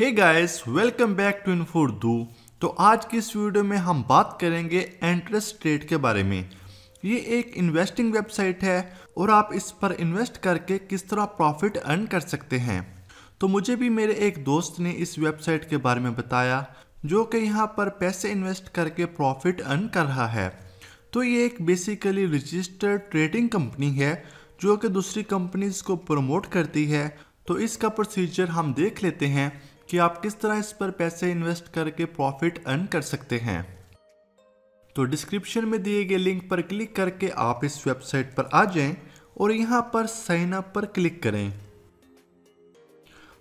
Hey guys, welcome back to Info Urdu. तो आज की इस वीडियो में हम बात करेंगे इंटरेस्ट रेट के बारे में। ये एक इन्वेस्टिंग वेबसाइट है और आप इस पर इन्वेस्ट करके किस तरह प्रॉफिट अर्न कर सकते हैं। तो मुझे भी मेरे एक दोस्त ने इस वेबसाइट के बारे में बताया, जो कि यहाँ पर पैसे इन्वेस्ट करके प्रॉफिट अर्न कर रहा है। तो ये एक बेसिकली रजिस्टर्ड ट्रेडिंग कंपनी है जो कि दूसरी कंपनीज को प्रमोट करती है। तो इसका प्रोसीजर हम देख लेते हैं कि आप किस तरह इस पर पैसे इन्वेस्ट करके प्रॉफिट अर्न कर सकते हैं। तो डिस्क्रिप्शन में दिए गए लिंक पर क्लिक करके आप इस वेबसाइट पर आ जाएं और यहाँ पर साइन अप पर क्लिक करें।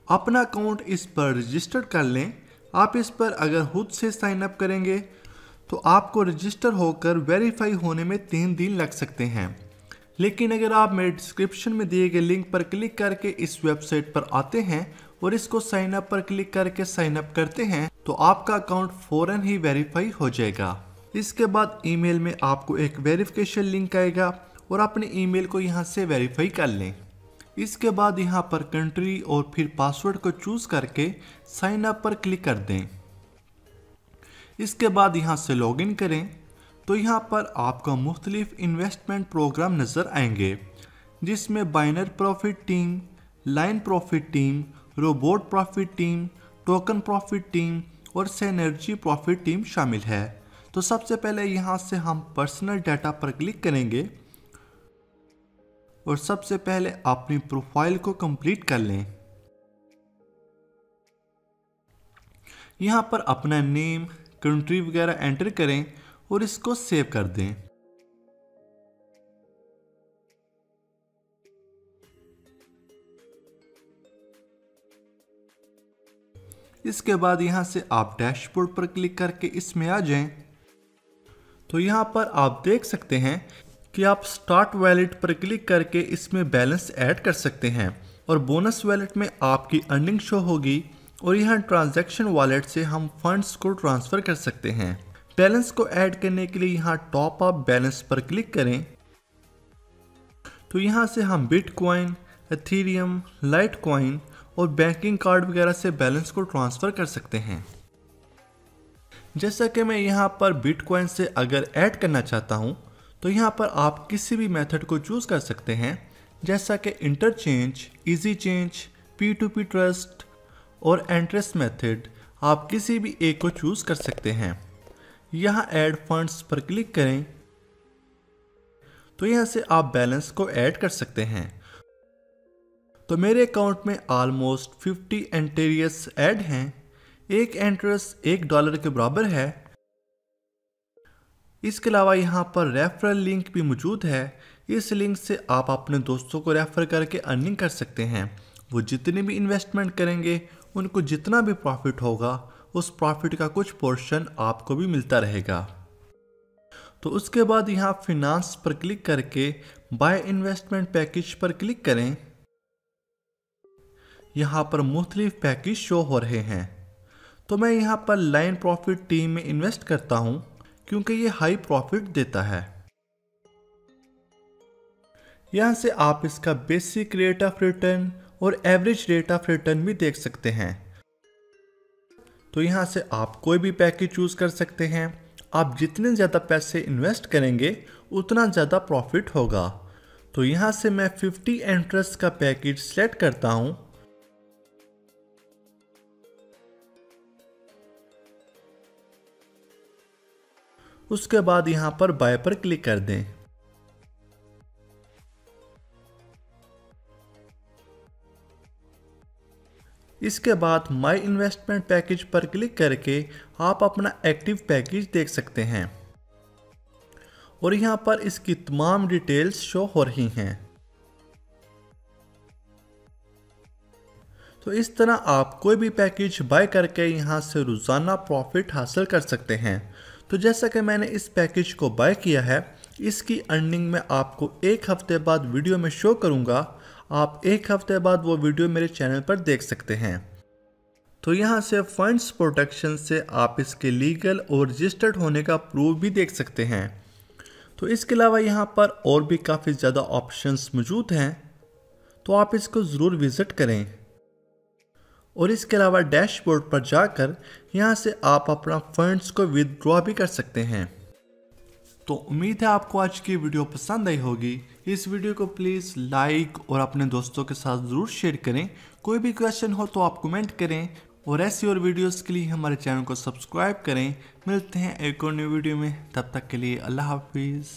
अपना अकाउंट इस पर रजिस्टर कर लें। आप इस पर अगर खुद से साइन अप करेंगे तो आपको रजिस्टर होकर वेरीफाई होने में 3 दिन लग सकते हैं। लेकिन अगर आप मेरे डिस्क्रिप्शन में दिए गए लिंक पर क्लिक करके इस वेबसाइट पर आते हैं और इसको साइन अप पर क्लिक करके साइन अप करते हैं तो आपका अकाउंट फौरन ही वेरीफाई हो जाएगा। इसके बाद ईमेल में आपको एक वेरिफिकेशन लिंक आएगा और अपने ईमेल को यहाँ से वेरीफाई कर लें। इसके बाद यहाँ पर कंट्री और फिर पासवर्ड को चूज करके साइन अप पर क्लिक कर दें। इसके बाद यहाँ से लॉगिन करें तो यहाँ पर आपको मुख्तलिफ इन्वेस्टमेंट प्रोग्राम नज़र आएंगे, जिसमें बाइनर profit team, line profit team, robot profit team, token profit team और सिनर्जी प्रॉफिट टीम शामिल है। तो सबसे पहले यहाँ से हम पर्सनल डाटा पर क्लिक करेंगे और सबसे पहले अपनी प्रोफाइल को कंप्लीट कर लें। यहाँ पर अपना नेम, कंट्री वगैरह एंटर करें और इसको सेव कर दें। इसके बाद यहाँ से आप डैशबोर्ड पर क्लिक करके इसमें आ जाएं। तो यहाँ पर आप देख सकते हैं कि आप स्टार्ट वैलेट पर क्लिक करके इसमें बैलेंस ऐड कर सकते हैं और बोनस वैलेट में आपकी अर्निंग शो होगी और यहाँ ट्रांजैक्शन वॉलेट से हम फंड्स को ट्रांसफ़र कर सकते हैं। बैलेंस को ऐड करने के लिए यहाँ टॉप अप बैलेंस पर क्लिक करें। तो यहाँ से हम बिटकॉइन, एथेरियम, लाइटकॉइन और बैंकिंग कार्ड वगैरह से बैलेंस को ट्रांसफ़र कर सकते हैं। जैसा कि मैं यहाँ पर बिटकॉइन से अगर ऐड करना चाहता हूँ तो यहाँ पर आप किसी भी मेथड को चूज़ कर सकते हैं, जैसा कि interchange, easy change, P2P trust और इंटरेस्ट मेथड। आप किसी भी एक को चूज़ कर सकते हैं। यहाँ ऐड फंड्स पर क्लिक करें तो यहाँ से आप बैलेंस को ऐड कर सकते हैं। तो मेरे अकाउंट में ऑलमोस्ट 50 एंटेरियस ऐड हैं। एक इंटरेस्ट $1 के बराबर है। इसके अलावा यहाँ पर रेफरल लिंक भी मौजूद है। इस लिंक से आप अपने दोस्तों को रेफर करके अर्निंग कर सकते हैं। वो जितने भी इन्वेस्टमेंट करेंगे उनको जितना भी प्रॉफिट होगा उस प्रॉफिट का कुछ पोर्शन आपको भी मिलता रहेगा। तो उसके बाद यहाँ फिनांस पर क्लिक करके बाय इन्वेस्टमेंट पैकेज पर क्लिक करें। यहाँ पर मुख्तलिफ पैकेज शो हो रहे हैं। तो मैं यहाँ पर लाइन प्रॉफिट टीम में इन्वेस्ट करता हूँ क्योंकि ये हाई प्रॉफिट देता है। यहाँ से आप इसका बेसिक रेट ऑफ रिटर्न और एवरेज रेट ऑफ रिटर्न भी देख सकते हैं। तो यहाँ से आप कोई भी पैकेज चूज कर सकते हैं। आप जितने ज़्यादा पैसे इन्वेस्ट करेंगे उतना ज़्यादा प्रॉफिट होगा। तो यहाँ से मैं 50 इंटरेस्ट का पैकेज सेलेक्ट करता हूँ। उसके बाद यहाँ पर बाय पर क्लिक कर दें। इसके बाद माई इन्वेस्टमेंट पैकेज पर क्लिक करके आप अपना एक्टिव पैकेज देख सकते हैं और यहाँ पर इसकी तमाम डिटेल्स शो हो रही हैं। तो इस तरह आप कोई भी पैकेज बाय करके यहाँ से रोज़ाना प्रॉफिट हासिल कर सकते हैं। तो जैसा कि मैंने इस पैकेज को बाय किया है, इसकी अर्निंग मैं आपको 1 हफ्ते बाद वीडियो में शो करूँगा। आप 1 हफ्ते बाद वो वीडियो मेरे चैनल पर देख सकते हैं। तो यहाँ से फंड्स प्रोटेक्शन से आप इसके लीगल और रजिस्टर्ड होने का प्रूफ भी देख सकते हैं। तो इसके अलावा यहाँ पर और भी काफ़ी ज़्यादा ऑप्शंस मौजूद हैं, तो आप इसको ज़रूर विज़िट करें। और इसके अलावा डैशबोर्ड पर जाकर यहाँ से आप अपना फंड्स को विदड्रॉ भी कर सकते हैं। तो उम्मीद है आपको आज की वीडियो पसंद आई होगी। इस वीडियो को प्लीज़ लाइक और अपने दोस्तों के साथ ज़रूर शेयर करें। कोई भी क्वेश्चन हो तो आप कमेंट करें और ऐसी और वीडियोस के लिए हमारे चैनल को सब्सक्राइब करें। मिलते हैं एक और न्यू वीडियो में, तब तक के लिए अल्लाह हाफिज़।